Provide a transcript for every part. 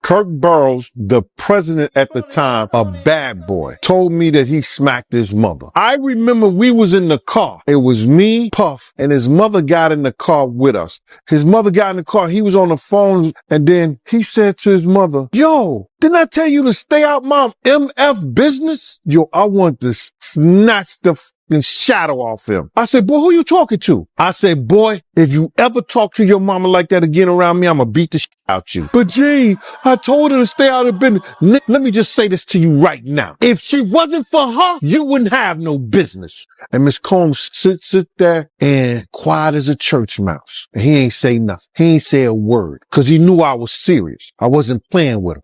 Kirk Burroughs, the president at the time, a bad boy, told me that he smacked his mother. I remember we was in the car. It was me, Puff, and his mother got in the car with us. His mother got in the car. He was on the phone, and then he said to his mother, "Yo, didn't I tell you to stay out my MF business?" Yo, I want to snatch the and shadow off him. I said, "Boy, who you talking to?" I said, "Boy, if you ever talk to your mama like that again around me, I'm gonna beat the shit out you." "But Gene, I told her to stay out of business." Let me just say this to you right now. If she wasn't for her, you wouldn't have no business. And Miss Combs sit there and quiet as a church mouse. And he ain't say nothing. He ain't say a word because he knew I was serious. I wasn't playing with him.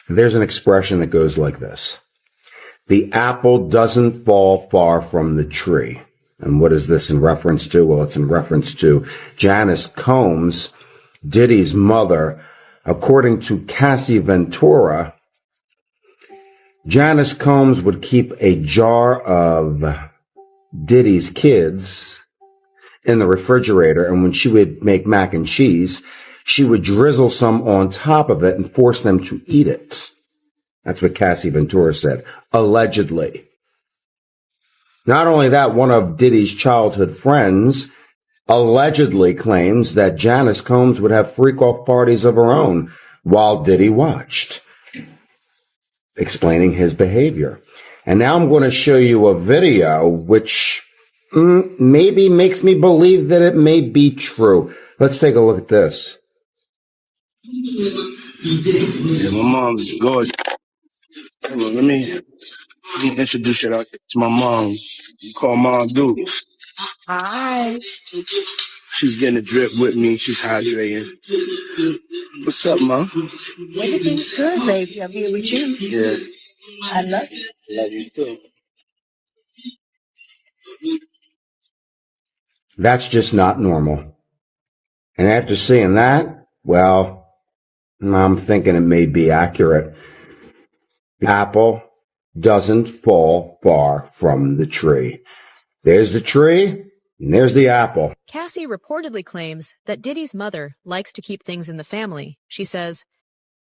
There's an expression that goes like this: the apple doesn't fall far from the tree. And what is this in reference to? Well, it's in reference to Janice Combs, Diddy's mother. According to Cassie Ventura, Janice Combs would keep a jar of Diddy's kids in the refrigerator, and when she would make mac and cheese, she would drizzle some on top of it and force them to eat it. That's what Cassie Ventura said, allegedly. Not only that, one of Diddy's childhood friends allegedly claims that Janice Combs would have freak-off parties of her own while Diddy watched, explaining his behavior. And now I'm going to show you a video which maybe makes me believe that it may be true. Let's take a look at this. Yeah, my mom's gorgeous. Hold on, let me introduce you to my mom. You call Mom Dukes. Hi. She's getting a drip with me. She's hydrating. What's up, Mom? Everything's good, baby. I'm here with you. Yeah. I love you. Love you too. That's just not normal. And after seeing that, well, I'm thinking it may be accurate. The apple doesn't fall far from the tree. There's the tree, and there's the apple. Cassie reportedly claims that Diddy's mother likes to keep things in the family. She says,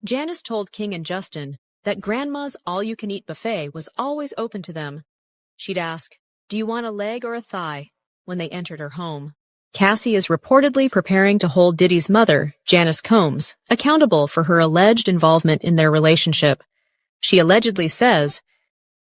Janice told King and Justin that Grandma's all-you-can-eat buffet was always open to them. She'd ask, "Do you want a leg or a thigh?" when they entered her home. Cassie is reportedly preparing to hold Diddy's mother, Janice Combs, accountable for her alleged involvement in their relationship. She allegedly says,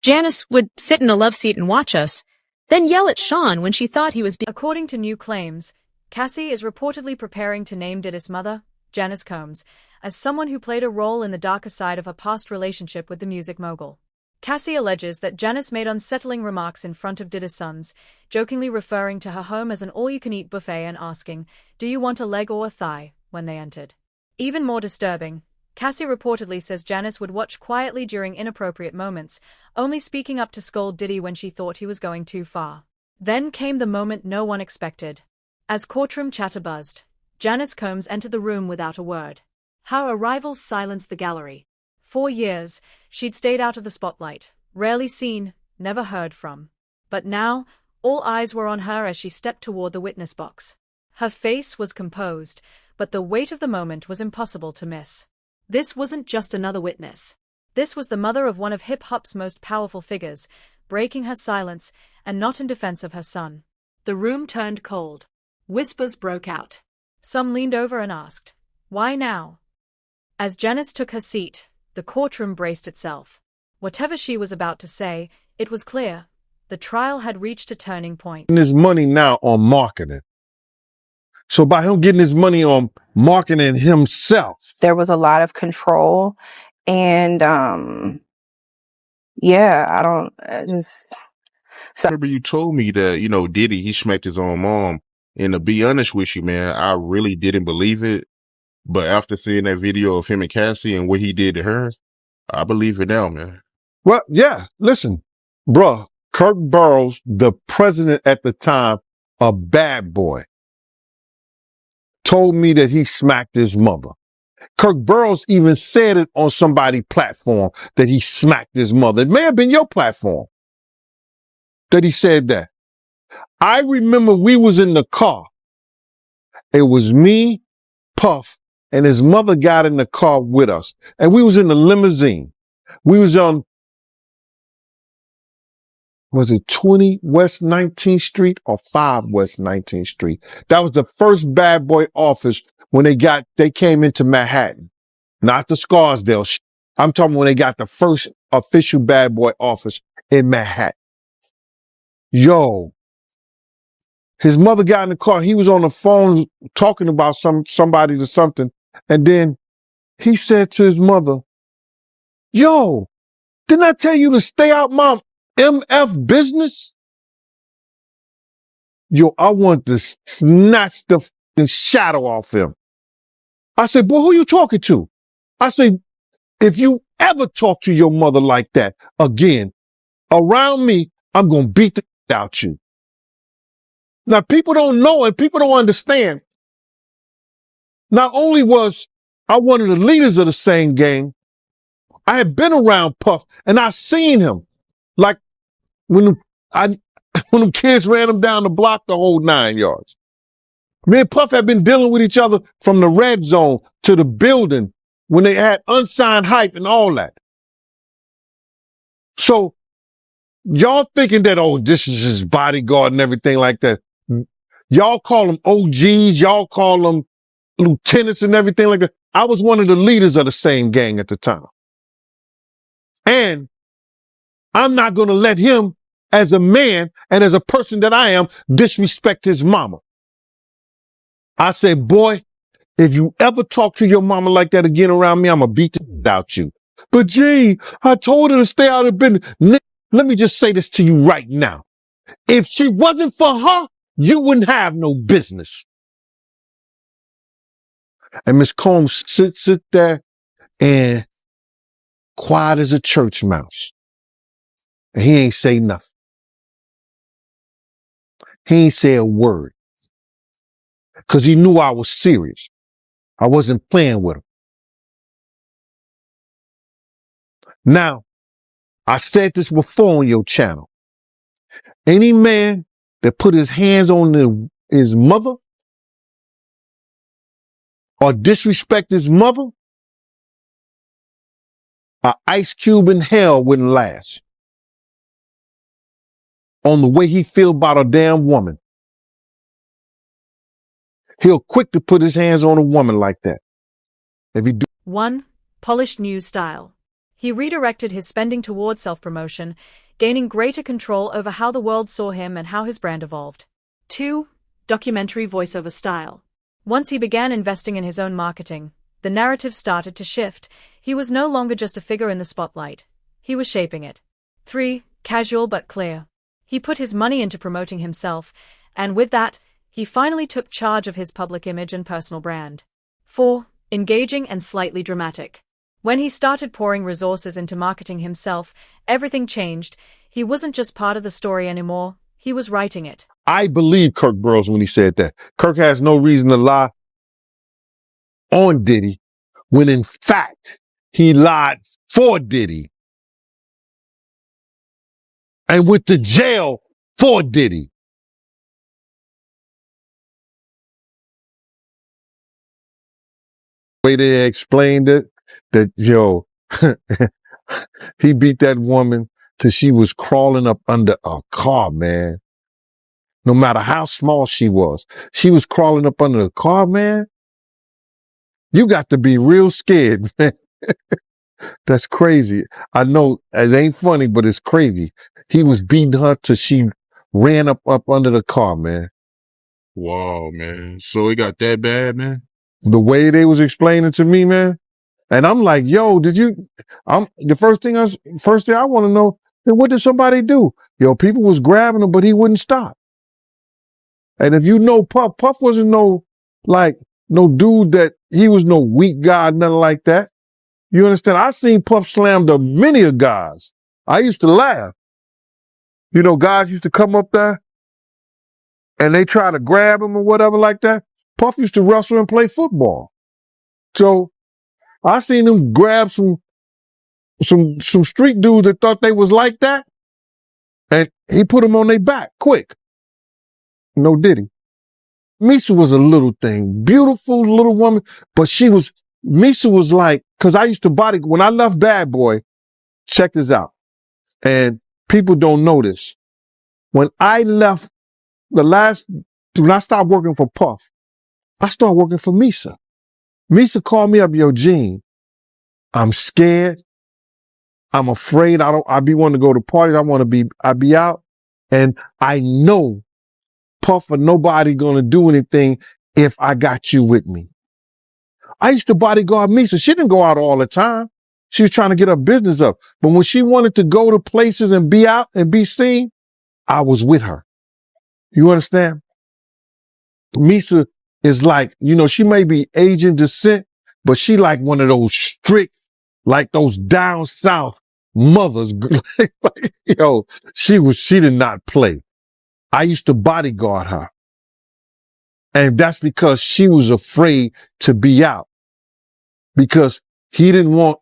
Janice would sit in a love seat and watch us, then yell at Sean when she thought he was being... According to new claims, Cassie is reportedly preparing to name Diddy's mother, Janice Combs, as someone who played a role in the darker side of her past relationship with the music mogul. Cassie alleges that Janice made unsettling remarks in front of Diddy's sons, jokingly referring to her home as an all-you-can-eat buffet and asking, "Do you want a leg or a thigh?" when they entered. Even more disturbing, Cassie reportedly says Janice would watch quietly during inappropriate moments, only speaking up to scold Diddy when she thought he was going too far. Then came the moment no one expected. As courtroom chatter buzzed, Janice Combs entered the room without a word. Her arrival silenced the gallery. For years, she'd stayed out of the spotlight, rarely seen, never heard from. But now, all eyes were on her as she stepped toward the witness box. Her face was composed, but the weight of the moment was impossible to miss. This wasn't just another witness. This was the mother of one of hip-hop's most powerful figures, breaking her silence, and not in defense of her son. The room turned cold. Whispers broke out. Some leaned over and asked, "Why now?" As Janice took her seat, the courtroom braced itself. Whatever she was about to say, it was clear. The trial had reached a turning point. His money now on marketing. So by him getting his money on marketing himself, there was a lot of control, and yeah, I remember you told me that, Diddy, he smacked his own mom. And to be honest with you, man, I really didn't believe it. But after seeing that video of him and Cassie and what he did to her, I believe it now, man. well, yeah, listen, bruh, Kirk Burroughs, the president at the time, a bad boy, told me that he smacked his mother. Kirk Burroughs even said it on somebody's platform that he smacked his mother. It may have been your platform that he said that. I remember we was in the car. It was me, Puff, and his mother got in the car with us. And we was in the limousine. We was on, was it 20 West 19th Street or 5 West 19th Street? That was the first bad boy office when they came into Manhattan, not the Scarsdale. I'm talking when they got the first official bad boy office in Manhattan. Yo, his mother got in the car. He was on the phone talking about somebody to something. And then he said to his mother, yo, didn't I tell you to stay out my MF business? Yo, I want to snatch the fucking shadow off him. I said, boy, who you talking to? I said, if you ever talk to your mother like that again, around me, I'm going to beat the shit out you. Now, people don't know and people don't understand. Not only was I one of the leaders of the same gang, I had been around Puff and I seen him. Like when the kids ran him down the block the whole 9 yards. Me and Puff had been dealing with each other from the red zone to the building when they had unsigned hype and all that. So y'all thinking that, oh, this is his bodyguard and everything like that. Y'all call them OGs. Y'all call them lieutenants and everything like that. I was one of the leaders of the same gang at the time. And I'm not going to let him, as a man and as a person that I am, disrespect his mama. I said, boy, if you ever talk to your mama like that again around me, I'm going to beat the shit out you. But Gene, I told her to stay out of business. Let me just say this to you right now. If she wasn't for her, you wouldn't have no business. And Miss Combs sits there and quiet as a church mouse. And he ain't say nothing. He ain't say a word. Because he knew I was serious. I wasn't playing with him. Now, I said this before on your channel. Any man that put his hands on his mother or disrespect his mother, an ice cube in hell wouldn't last. On the way he feel about a damn woman. He'll quick to put his hands on a woman like that. If he do. 1. Polished news style. He redirected his spending toward self-promotion, gaining greater control over how the world saw him and how his brand evolved. 2. Documentary voiceover style. Once he began investing in his own marketing, the narrative started to shift. He was no longer just a figure in the spotlight. He was shaping it. 3. Casual but clear. He put his money into promoting himself, and with that, he finally took charge of his public image and personal brand. 4. Engaging and slightly dramatic. When he started pouring resources into marketing himself, everything changed. He wasn't just part of the story anymore, he was writing it. I believe Kirk Burroughs when he said that. Kirk has no reason to lie on Diddy, when in fact, he lied for Diddy and went to jail for Diddy. The way they explained it, that, yo, he beat that woman till she was crawling up under a car, man. No matter how small she was crawling up under the car, man. You got to be real scared, man. That's crazy. I know it ain't funny, but it's crazy. He was beating her till she ran up under the car, man. Wow, man. So it got that bad, man? The way they was explaining to me, man. And I'm like, yo, the first thing I want to know, then what did somebody do? Yo, people was grabbing him, but he wouldn't stop. And if you know Puff wasn't no dude that he was no weak guy, nothing like that. You understand? I seen Puff slam to many of guys. I used to laugh. You know, guys used to come up there and they try to grab him or whatever like that. Puff used to wrestle and play football. So I seen him grab some street dudes that thought they was like that, and he put them on their back quick. No Diddy. Misa was a little thing, beautiful little woman, but Misa was like, cause I used to when I left Bad Boy, check this out. And people don't know this. When I left when I stopped working for Puff, I started working for Misa. Misa called me up, yo, Gene, I'm scared. I'm afraid. I be wanting to go to parties. I be out. And I know Puff or nobody gonna do anything if I got you with me. I used to bodyguard Misa. She didn't go out all the time. She was trying to get her business up. But when she wanted to go to places and be out and be seen, I was with her. You understand? Misa is like, she may be Asian descent, but she like one of those strict, like those down south mothers. Yo, she did not play. I used to bodyguard her. And that's because she was afraid to be out. Because she didn't want,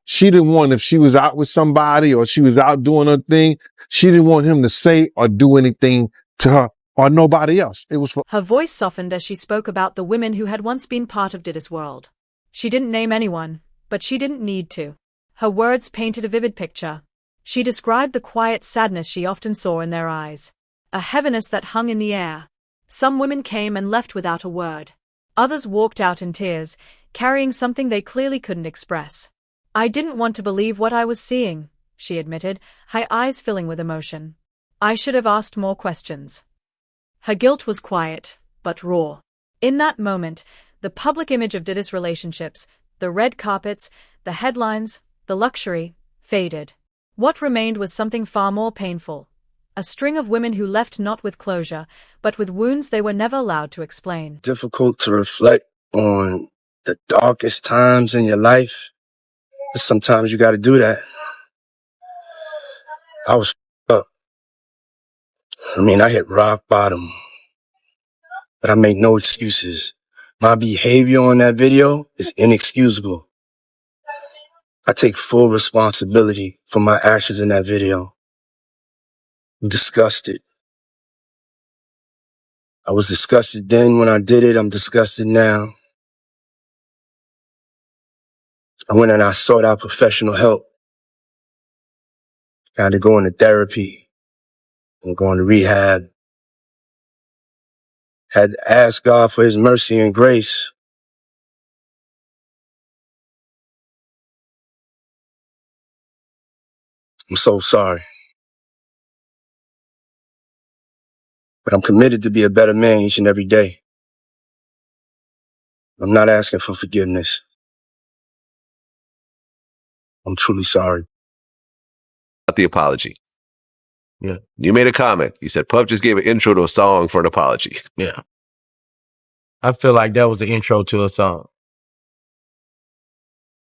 if she was out with somebody or she was out doing her thing, she didn't want him to say or do anything to her or nobody else. It was for Her voice softened as she spoke about the women who had once been part of Diddy's world. She didn't name anyone, but she didn't need to. Her words painted a vivid picture. She described the quiet sadness she often saw in their eyes. A heaviness that hung in the air. Some women came and left without a word. Others walked out in tears, carrying something they clearly couldn't express. I didn't want to believe what I was seeing, she admitted, her eyes filling with emotion. I should have asked more questions. Her guilt was quiet, but raw. In that moment, the public image of Diddy's relationships, the red carpets, the headlines, the luxury, faded. What remained was something far more painful. A string of women who left not with closure, but with wounds they were never allowed to explain. Difficult to reflect on the darkest times in your life. But sometimes you got to do that. I was up. I hit rock bottom. But I make no excuses. My behavior on that video is inexcusable. I take full responsibility for my actions in that video. I'm disgusted. I was disgusted then when I did it. I'm disgusted now. I went and I sought out professional help. I had to go into therapy and go into rehab. Had to ask God for his mercy and grace. I'm so sorry. But I'm committed to be a better man each and every day. I'm not asking for forgiveness. I'm truly sorry. The apology. Yeah. You made a comment. You said Puff just gave an intro to a song for an apology. Yeah. I feel like that was the intro to a song.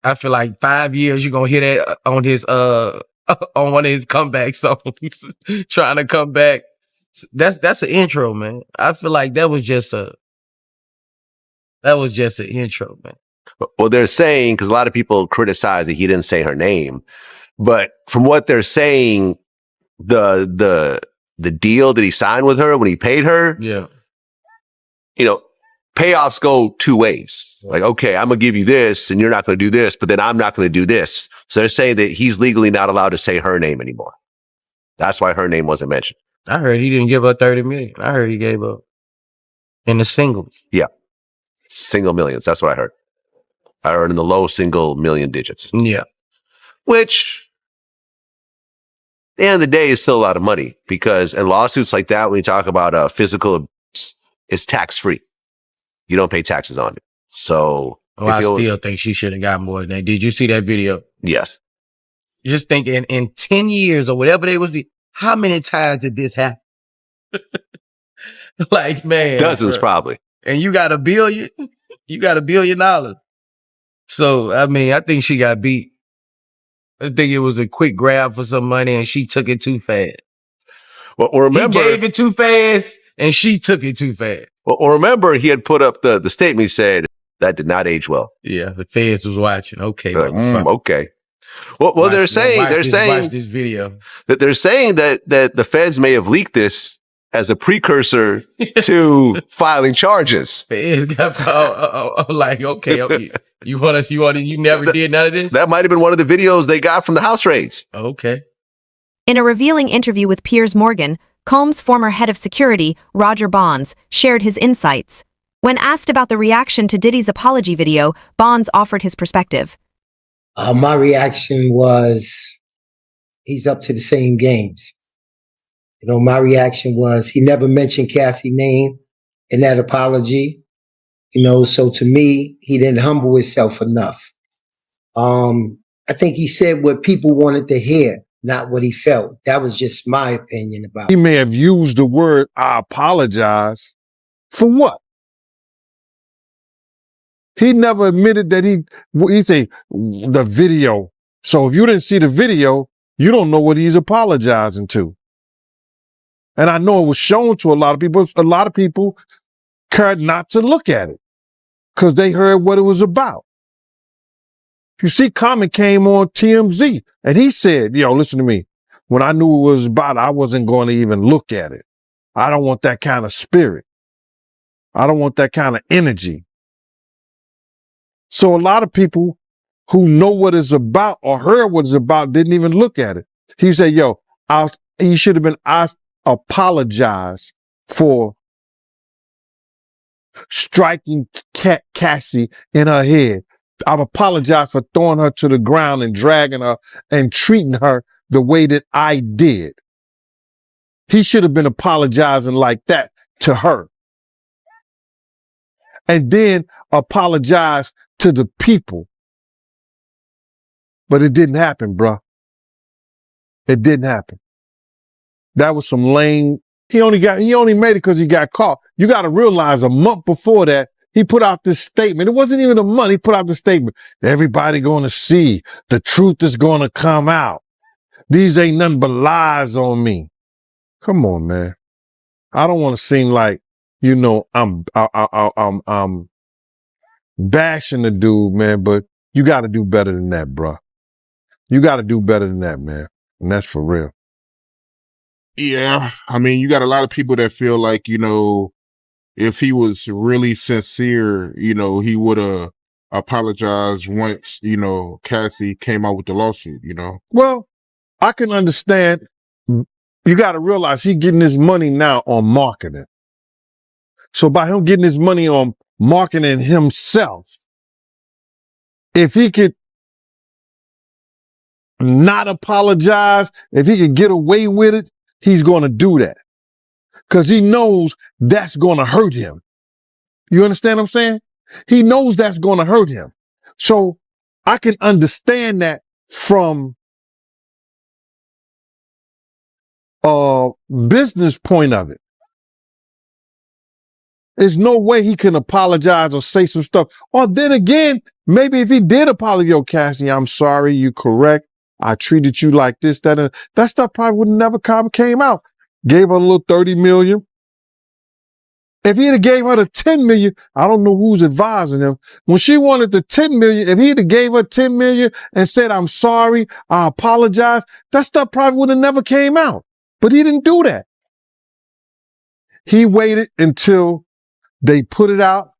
I feel like 5 years you're gonna hear that on his on one of his comeback songs, trying to come back. That's an intro, man. I feel like that was just an intro, man. Well, they're saying, because a lot of people criticize that he didn't say her name, but from what they're saying, the deal that he signed with her when he paid her, Yeah. Payoffs go two ways. Like, okay, I'm going to give you this and you're not going to do this, but then I'm not going to do this. So they're saying that he's legally not allowed to say her name anymore. That's why her name wasn't mentioned. I heard he didn't give her 30 million. I heard he gave her in the singles. Yeah. Single millions. That's what I heard. I heard in the low single million digits. Yeah. Which, at the end of the day, is still a lot of money because in lawsuits like that, when you talk about physical abuse, it's tax-free. You don't pay taxes on it. So I still think she should have got more than that. Did you see that video? Yes. Just thinking in 10 years or whatever they was, how many times did this happen? Like, man. Dozens, probably. And you got $1 billion? You got $1 billion. So, I think she got beat. I think it was a quick grab for some money and she took it too fast. Well, remember, he gave it too fast and she took it too fast. Well, remember, he had put up the statement. He said that did not age well. Yeah, the feds was watching. Okay, okay. Well, they're saying watch this video. That they're saying that the feds may have leaked this as a precursor to filing charges. Like, okay, you never did none of this? That might have been one of the videos they got from the house raids. Okay. In a revealing interview with Piers Morgan, Combs' former head of security, Roger Bonds, shared his insights. When asked about the reaction to Diddy's apology video, Bonds offered his perspective. My reaction was, he's up to the same games. You know, my reaction was, he never mentioned Cassie's name in that apology. You know, so to me, he didn't humble himself enough. I think he said what people wanted to hear, not what he felt. That was just my opinion about it. He may have used the word, I apologize. For what? He never admitted that he say the video. So if you didn't see the video, you don't know what he's apologizing to. And I know it was shown to a lot of people. A lot of people cared not to look at it because they heard what it was about. You see, Common came on TMZ and he said, yo, listen to me. When I knew what it was about, I wasn't going to even look at it. I don't want that kind of spirit. I don't want that kind of energy. So a lot of people who know what it's about or heard what it's about didn't even look at it. He said, yo, he should have been asked, apologize for striking Cassie in her head. I've apologized for throwing her to the ground and dragging her and treating her the way that I did. He should have been apologizing like that to her. And then apologize to the people. But it didn't happen, bruh. It didn't happen. That was some lame. He only made it because he got caught. You got to realize a month before that, he put out this statement. It wasn't even a month. He put out the statement. Everybody going to see. The truth is going to come out. These ain't nothing but lies on me. Come on, man. I don't want to seem like, you know, I'm bashing the dude, man, but you got to do better than that, bruh. You got to do better than that, man. And that's for real. Yeah. I mean, you got a lot of people that feel like, you know, if he was really sincere, you know, he would have apologized once, you know, Cassie came out with the lawsuit, you know? Well, I can understand. You got to realize he's getting his money now on marketing. So by him getting his money on marketing himself, if he could not apologize, if he could get away with it, he's going to do that. Because he knows that's going to hurt him. You understand what I'm saying? He knows that's going to hurt him. So I can understand that from a business point of it. There's no way he can apologize or say some stuff. Or then again, maybe if he did apologize, yo, Cassie, I'm sorry, you're correct. I treated you like this, that, and that stuff probably would never came out. Gave her a little 30 million. If he'd have gave her the 10 million, I don't know who's advising him. When she wanted the 10 million, if he'd have gave her 10 million and said, I'm sorry, I apologize, that stuff probably would have never came out. But he didn't do that. He waited until they put it out.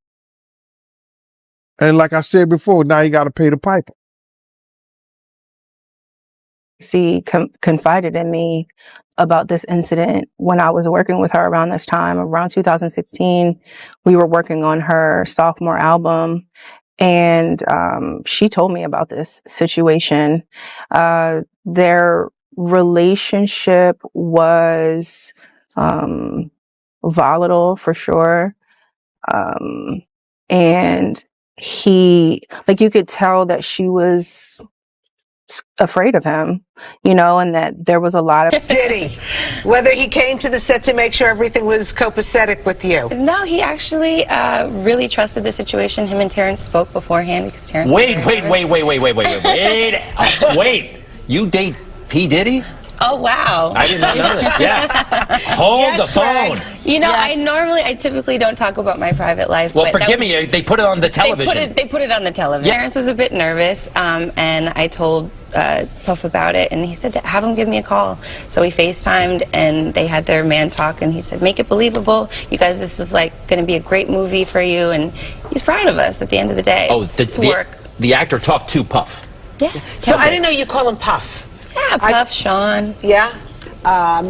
And like I said before, now he got to pay the piper. She confided in me about this incident when I was working with her around this time, around 2016. We were working on her sophomore album, and she told me about this situation. Their relationship was volatile for sure. And you could tell that she was afraid of him, you know, and that there was a lot of Diddy, whether he came to the set to make sure everything was copacetic with you. No, he actually really trusted the situation. Him and Terrence spoke beforehand because Terrence. Wait. You date P. Diddy? Oh, wow. I did not know this. Yeah. Hold the phone. Greg. You know, I typically don't talk about my private life. Well, forgive me. They put it on the television. They put it on the television. Yeah. Terrence was a bit nervous, and I told Puff about it, and he said to have him give me a call. So we FaceTimed, and they had their man talk, and he said, make it believable. You guys, this is like going to be a great movie for you, and he's proud of us at the end of the day. It's work. The actor talked to Puff. Yes. So I didn't know you call him Puff. Yeah, Puff, Sean. Yeah.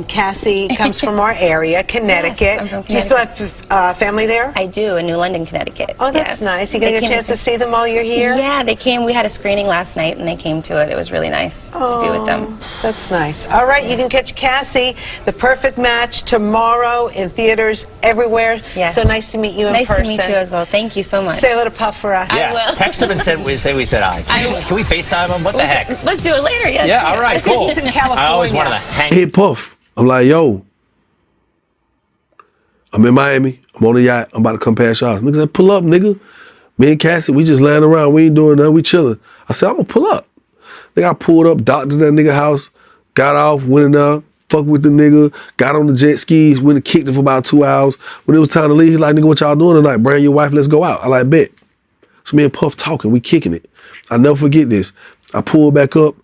Cassie comes from our area, Connecticut. Yes, I'm from Do you still have family there? I do, in New London, Connecticut. Oh, that's nice. You gonna get a chance to see them while you're here? Yeah, they came. We had a screening last night, and they came to it. It was really nice to be with them. That's nice. All right, you can catch Cassie, The Perfect Match, tomorrow in theaters everywhere. Yes. So nice to meet you in person. Nice to meet you as well. Thank you so much. Say a little Puff for us. Yeah. I will. Text him and we said hi. Can we FaceTime him? What the heck? Let's do it later, yes. Yeah, all right, cool. He's in California. I always wanted to hang. Hey, Puff. I'm like, yo, I'm in Miami. I'm on the yacht. I'm about to come past your house. Nigga said, pull up, nigga. Me and Cassie, we just laying around. We ain't doing nothing. We chilling. I said, I'm gonna pull up. Nigga, I pulled up, docked to that nigga house, got off, went in there, fucked with the nigga, got on the jet skis, went and kicked it for about 2 hours. When it was time to leave, he's like, nigga, what y'all doing tonight? Bring your wife, let's go out. I like, bet. So me and Puff talking, we kicking it. I'll never forget this. I pulled back up.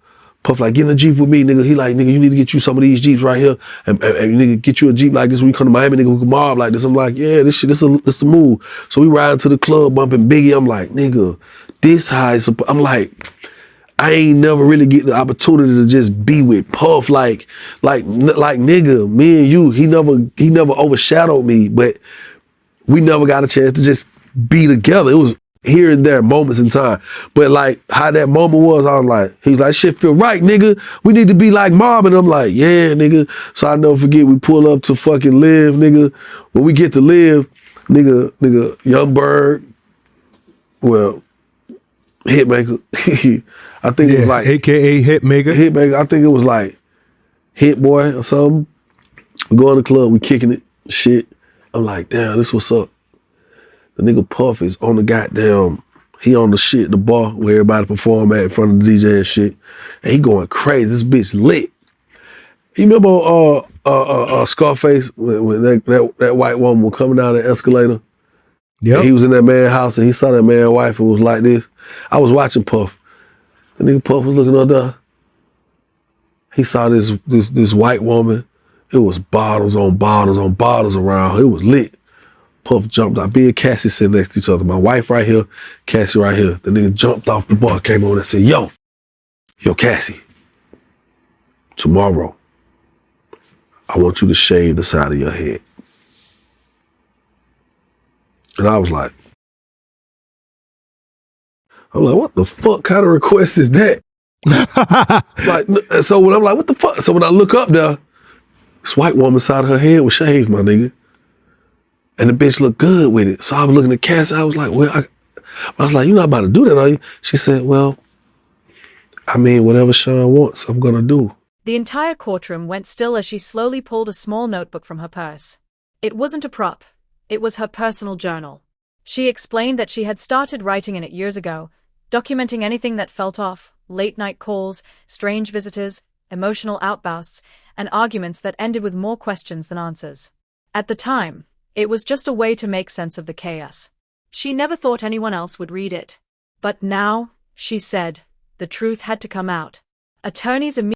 Puff like, get in a Jeep with me, nigga. He like, nigga, you need to get you some of these Jeeps right here. And nigga, get you a Jeep like this when you come to Miami, nigga, we can mob like this. I'm like, yeah, this the move. So we riding to the club, bumping Biggie. I'm like, nigga, this high. I'm like, I ain't never really get the opportunity to just be with Puff. Like nigga, me and you, he never overshadowed me, but we never got a chance to just be together. It was here and there, moments in time. But like how that moment was, I was like, he's like, shit feel right, nigga. We need to be like Mob. And I'm like, yeah, nigga. So I never forget, we pull up to fucking Live, nigga. When we get to Live, nigga, Young Bird, well, Hitmaker. I think it was like AKA Hitmaker. Hitmaker. I think it was like Hit Boy or something. We go in the club, we kicking it, shit. I'm like, damn, this what's up. The nigga Puff is on the goddamn, he on the shit, the bar where everybody perform at in front of the DJ and shit. And he going crazy. This bitch lit. You remember Scarface when that white woman was coming down the escalator? Yeah. He was in that man's house and he saw that man's wife and was like this. I was watching Puff. The nigga Puff was looking up there. He saw this white woman. It was bottles on bottles on bottles around her. It was lit. Puff jumped out. Me and Cassie sitting next to each other. My wife right here, Cassie right here. The nigga jumped off the bar, came over and said, yo, Cassie, tomorrow, I want you to shave the side of your head. And I was like, what the fuck kind of request is that? So when I'm like, what the fuck? So when I look up there, this white woman's side of her head was shaved, my nigga. And the bitch looked good with it. So I was looking at Cass. I was like, I was like, you're not about to do that, are you? She said, well, I mean, whatever Sean wants, I'm going to do. The entire courtroom went still as she slowly pulled a small notebook from her purse. It wasn't a prop. It was her personal journal. She explained that she had started writing in it years ago, documenting anything that felt off, late-night calls, strange visitors, emotional outbursts, and arguments that ended with more questions than answers. At the time, it was just a way to make sense of the chaos. She never thought anyone else would read it. But now, she said, the truth had to come out. Attorneys immediately